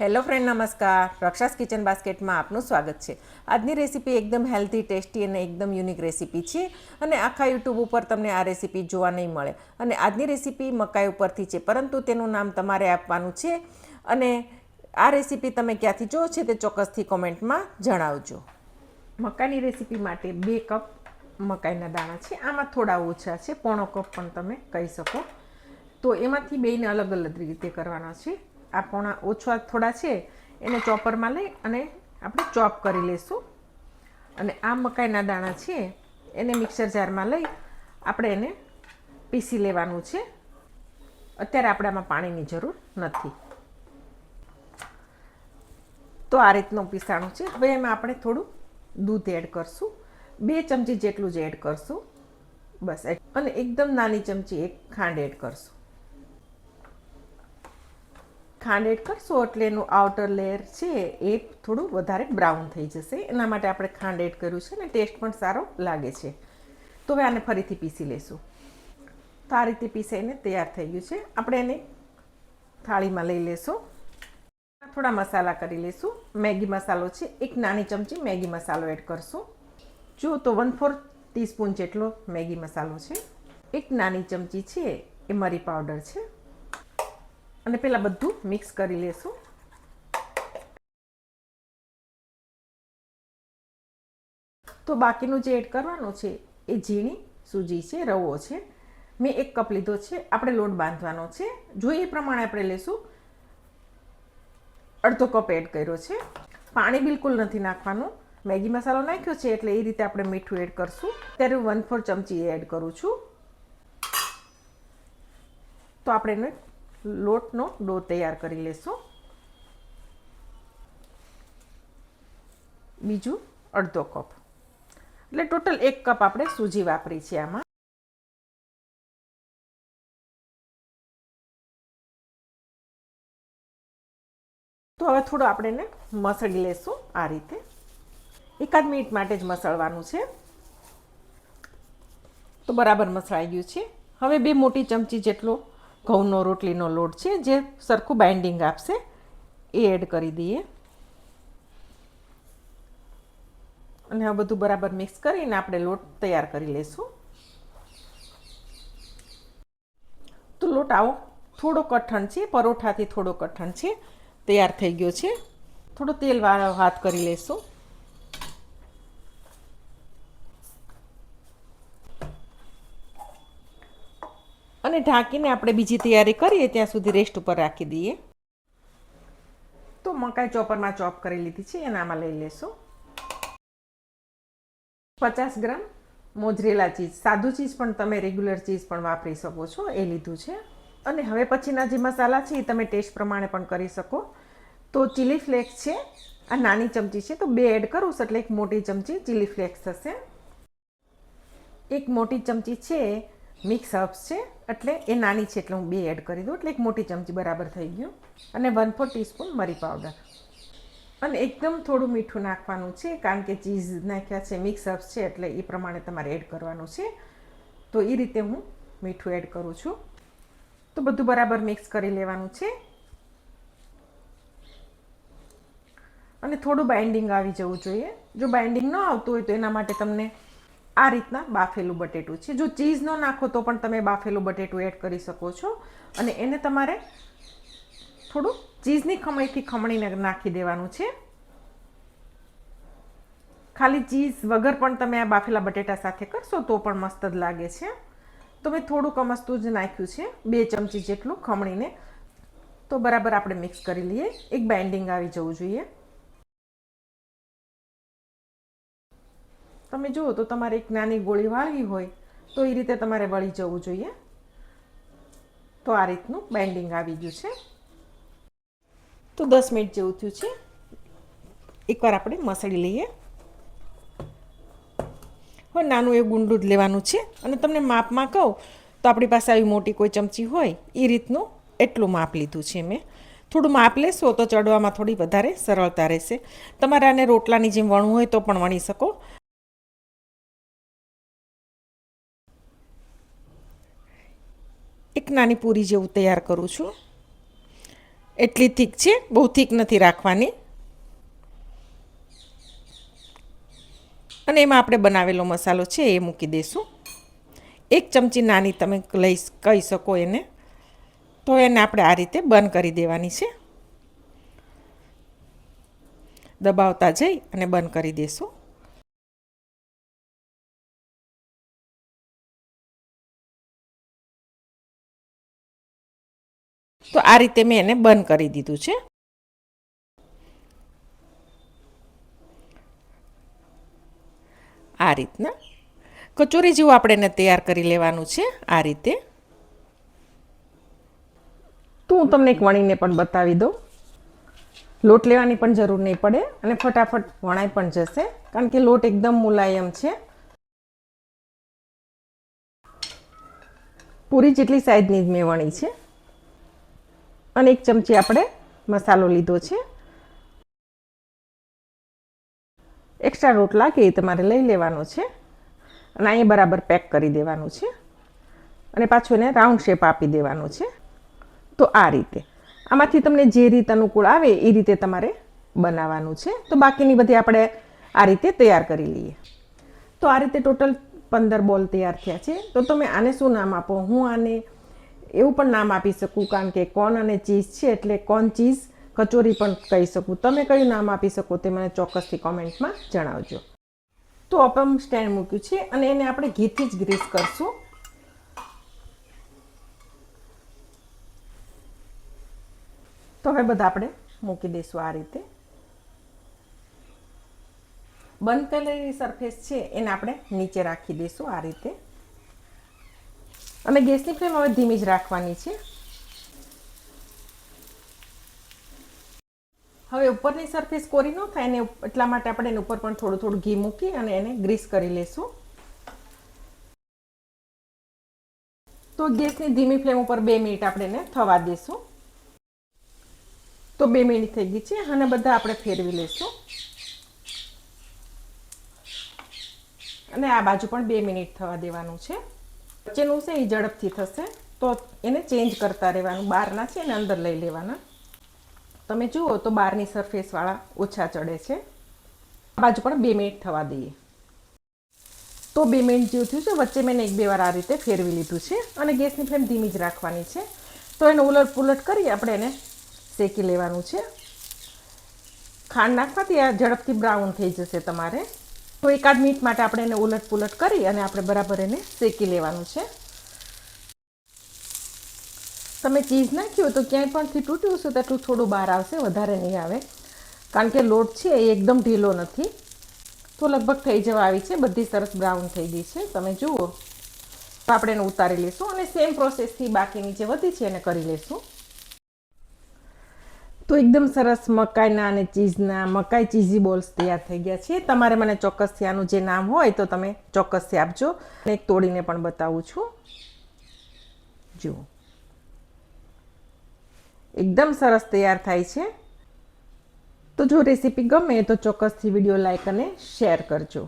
Hello friend, નમસ્કાર. રક્ષાસ kitchen બાસ્કેટમાં આપનું સ્વાગત છે. આજની રેસીપી એકદમ હેલ્ધી, ટેસ્ટી અને એકદમ યુનિક રેસીપી છે અને આખા યુટ્યુબ ઉપર તમને આ રેસીપી જોવા નહીં મળે. અને આજની રેસીપી મકાઈ ઉપરથી છે, પરંતુ તેનું નામ તમારે આપવાનું છે. અને આ રેસીપી તમે ક્યાંથી જુઓ છે તે ચોક્કસથી કોમેન્ટમાં જણાવજો. મકાઈની રેસીપી માટે 2 કપ મકાઈના દાણા છે. આમાં થોડા ઓછા છે, પોણો કપ પણ તમે કહી શકો. તો એમાંથી બેયને અલગ અલગ રીતે કરવાના છે. આ પોણા ઓછા થોડા છે એને ચોપરમાં લઈ અને આપણે ચોપ કરી લઈશું. અને આ મકાઈના દાણા છે એને મિક્સર જારમાં લઈ આપણે એને પીસી લેવાનું છે. અત્યારે આપણે આમાં પાણીની જરૂર નથી. તો આ રીતનું પીસાણું છે. હવે એમાં આપણે થોડું દૂધ એડ કરશું, 2 ચમચી જેટલું જ એડ કરશું બસ. અને એકદમ નાની ચમચી 1 ખાંડ એડ કરશું. ખાંડ એડ કરશો એટલે એનું આઉટર લેયર છે એ થોડું વધારે બ્રાઉન થઈ જશે. એના માટે આપણે ખાંડ એડ કર્યું છે અને ટેસ્ટ પણ સારો લાગે છે. તો હવે આને ફરીથી પીસી લેશું. તો આ રીતે પીસાઈને તૈયાર થઈ ગયું છે. આપણે એને થાળીમાં લઈ લેશું. થોડા મસાલા કરી લઈશું. મેગી મસાલો છે, 1 નાની ચમચી મેગી મસાલો એડ કરશું. જો તો 1/4 ટીસ્પૂન જેટલો મેગી મસાલો છે. 1 નાની ચમચી છે એ મરી પાવડર છે. અને પહેલાં બધું મિક્સ કરી લેશું. તો બાકીનું જે એડ કરવાનું છે એ ઝીણી સૂજી છે, રવો છે. મેં 1 કપ લીધો છે. આપણે લોટ બાંધવાનો છે. જો એ પ્રમાણે આપણે લેશું. અડધો કપ એડ કર્યો છે. પાણી બિલકુલ નથી નાખવાનું. મેગી મસાલો નાખ્યો છે એટલે એ રીતે આપણે મીઠું એડ કરશું. ત્યારે 1/4 ચમચી એડ કરું છું. તો આપણે એને લોટનો ડો તૈયાર કરી લેશું. બીજું અડધો કપ એટલે ટોટલ 1 કપ આપણે સૂજી વાપરી છે આમાં. તો હવે થોડું આપણે એને મસળી લેશું. આ રીતે 1 મિનિટ માટે જ મસળવાનું છે. તો બરાબર મસળાઈ ગયું છે. હવે 2 મોટી ચમચી જેટલો ઘઉંનો રોટલીનો લોટ છે જે સરખું બાઇન્ડિંગ આપશે એ એડ કરી દઈએ. અને આ બધું બરાબર મિક્સ કરીને આપણે લોટ તૈયાર કરી લઈશું. તો લોટ આવો થોડો કઠણ છે, પરોઠાથી થોડો કઠણ છે, તૈયાર થઈ ગયો છે. થોડો તેલવાળો હાથ કરી લઈશું. અને ઢાંકીને આપણે બીજી તૈયારી કરીએ ત્યાં સુધી રેસ્ટ ઉપર રાખી દઈએ. તો મકાઈ ચોપરમાં ચોપ કરી લીધી છે, એનામાં લઈ લેશું. 50 ગ્રામ મોઝરેલા ચીઝ, સાદું ચીઝ પણ તમે રેગ્યુલર ચીઝ પણ વાપરી શકો છો, એ લીધું છે. અને હવે પછીના જે મસાલા છે એ તમે ટેસ્ટ પ્રમાણે પણ કરી શકો. તો ચીલી ફ્લેક્સ છે, આ નાની ચમચી છે તો 2 એડ કરું એટલે 1 મોટી ચમચી ચીલી ફ્લેક્સ થશે. 1 મોટી ચમચી છે મિક્સ હર્બ્સ છે, એટલે એ નાની છે એટલે હું 2 એડ કરી દઉં એટલે 1 મોટી ચમચી બરાબર થઈ ગયું. અને 1/4 ટીસ્પૂન મરી પાવડર. અને એકદમ થોડું મીઠું નાખવાનું છે કારણ કે ચીઝ નાખ્યા છે, મિક્સ હર્બ્સ છે એટલે એ પ્રમાણે તમારે એડ કરવાનું છે. તો એ રીતે હું મીઠું એડ કરું છું. તો બધું બરાબર મિક્સ કરી લેવાનું છે. અને થોડું બાઇન્ડિંગ આવી જવું જોઈએ. જો બાઇન્ડિંગ ન આવતું હોય તો એના માટે તમને આ રીતના બાફેલું બટેટું છે. જો ચીઝ ન નાખો તો પણ તમે બાફેલું બટેટું એડ કરી શકો છો. અને એને તમારે થોડું ચીઝની ખમણીથી ખમણીને નાખી દેવાનું છે. ખાલી ચીઝ વગર પણ તમે આ બાફેલા બટેટા સાથે કરશો તો પણ મસ્ત જ લાગે છે. તો મેં થોડુંક અમસ્તું જ નાખ્યું છે, 2 ચમચી જેટલું ખમણીને. તો બરાબર આપણે મિક્સ કરી લઈએ. એક બાઇન્ડિંગ આવી જવું જોઈએ. તમે જુઓ તો તમારે એક નાની ગોળી વાળવી હોય તો એ રીતે તમારે વળી જવું જોઈએ. તો આ રીતનું બાઇન્ડિંગ આવી ગયું છે. તો 10 મિનિટ જેવું થયું છે. એકવાર આપણે મસળી લઈએ. હવે નાનું એવું ગુંડું જ લેવાનું છે. અને તમને માપમાં કહું તો આપણી પાસે આવી મોટી કોઈ ચમચી હોય એ રીતનું એટલું માપ લીધું છે મેં. થોડું માપ લેશો તો ચડવામાં થોડી વધારે સરળતા રહેશે. તમારે આને રોટલાની જેમ વણવું હોય તો પણ વણી શકો. એક નાની પૂરી જેવું તૈયાર કરું છું. એટલી થીક છે, બહુ થીક નથી રાખવાની. અને એમાં આપણે બનાવેલો મસાલો છે એ મૂકી દઈશું. 1 ચમચી નાની તમે કહી શકો એને. તો એને આપણે આ રીતે બંધ કરી દેવાની છે. દબાવતા જઈ અને બંધ કરી દઈશું. તો આ રીતે મેં એને બંધ કરી દીધું છે. આ રીતના કચોરી જેવું આપણે એને તૈયાર કરી લેવાનું છે આ રીતે. તો હું તમને એક વણીને પણ બતાવી દઉં. લોટ લેવાની પણ જરૂર નહીં પડે અને ફટાફટ વણાઈ પણ જશે, કારણ કે લોટ એકદમ મુલાયમ છે. પૂરી જેટલી સાઈઝની જ મેં વણી છે. અને 1 ચમચી આપણે મસાલો લીધો છે. એક્સ્ટ્રા લોટ લાગે એ તમારે લઈ લેવાનો છે. અને અહીંયા બરાબર પેક કરી દેવાનું છે. અને પાછું એને રાઉન્ડ શેપ આપી દેવાનો છે. તો આ રીતે આમાંથી તમને જે રીત અનુકૂળ આવે એ રીતે તમારે બનાવવાનું છે. તો બાકીની બધી આપણે આ રીતે તૈયાર કરી લઈએ. તો આ રીતે ટોટલ 15 બોલ તૈયાર થયા છે. તો તમે આને શું નામ આપો? હું આને એવું પણ નામ આપી શકું, કારણ કે કોર્ન અને ચીઝ છે એટલે કોર્ન ચીઝ કચોરી પણ કહી શકું. તમે કયું નામ આપી શકો તે મને ચોક્કસથી કોમેન્ટમાં જણાવજો. તો અપમ સ્ટેન્ડ મૂક્યું છે અને એને આપણે ઘીથી જ ગ્રીસ કરશું. તો હવે બધા આપણે મૂકી દઈશું આ રીતે. બંધ કરેલી સરફેસ છે એને આપણે નીચે રાખી દઈશું આ રીતે. અને ગેસની ફ્લેમ હવે ધીમી જ રાખવાની છે. હવે ઉપરની સરફેસ કોરી ન થાય ને એટલા માટે આપણે એની ઉપર પણ થોડું થોડું ઘી મૂકી અને એને ગ્રીસ કરી લેશું. તો ગેસની ધીમી ફ્લેમ ઉપર 2 મિનિટ આપણે એને થવા દઈશું. તો 2 મિનિટ થઈ ગઈ છે અને બધા આપણે ફેરવી લઈશું. અને આ બાજુ પણ 2 મિનિટ થવા દેવાનું છે. વચ્ચેનું છે એ ઝડપથી થશે, તો એને ચેન્જ કરતા રહેવાનું. બહારના છે એને અંદર લઈ લેવાના. તમે જુઓ તો બહારની સરફેસવાળા ઓછા ચડે છે. આ બાજુ પણ 2 મિનિટ થવા દઈએ. તો 2 મિનિટ જેવું થયું છે. વચ્ચે મેં 1-2 વાર આ રીતે ફેરવી લીધું છે. અને ગેસની ફ્લેમ ધીમી જ રાખવાની છે. તો એને ઉલટ પુલટ કરી આપણે એને શેકી લેવાનું છે. ખાંડ નાખવાથી આ ઝડપથી બ્રાઉન થઈ જશે તમારે. તો 1-8 મિનિટ માટે આપણે એને ઉલટ પુલટ કરી અને આપણે બરાબર એને શેકી લેવાનું છે. તમે ચીઝ નાખ્યું તો ક્યાંય પણથી તૂટ્યું છે તેટલું થોડું બહાર આવશે, વધારે નહીં આવે, કારણ કે લોટ છે એ એકદમ ઢીલો નથી. તો લગભગ થઈ જવા આવી છે. બધી સરસ બ્રાઉન થઈ ગઈ છે, તમે જુઓ. આપણે એને ઉતારી લઈશું અને સેમ પ્રોસેસથી બાકીની જે વધી છે એને કરી લઈશું. તો એકદમ સરસ મકાઈના અને ચીઝના મકાઈ ચીઝી બોલ્સ તૈયાર થઈ ગયા છે. તમારે મને ચોક્કસથી આનું જે નામ હોય તો તમે ચોક્કસથી આપજો. અને એક તોડીને પણ બતાવું છું. જુઓ, એકદમ સરસ તૈયાર થાય છે. તો જો રેસીપી ગમે તો ચોક્કસથી વિડીયો લાઈક અને શેર કરજો.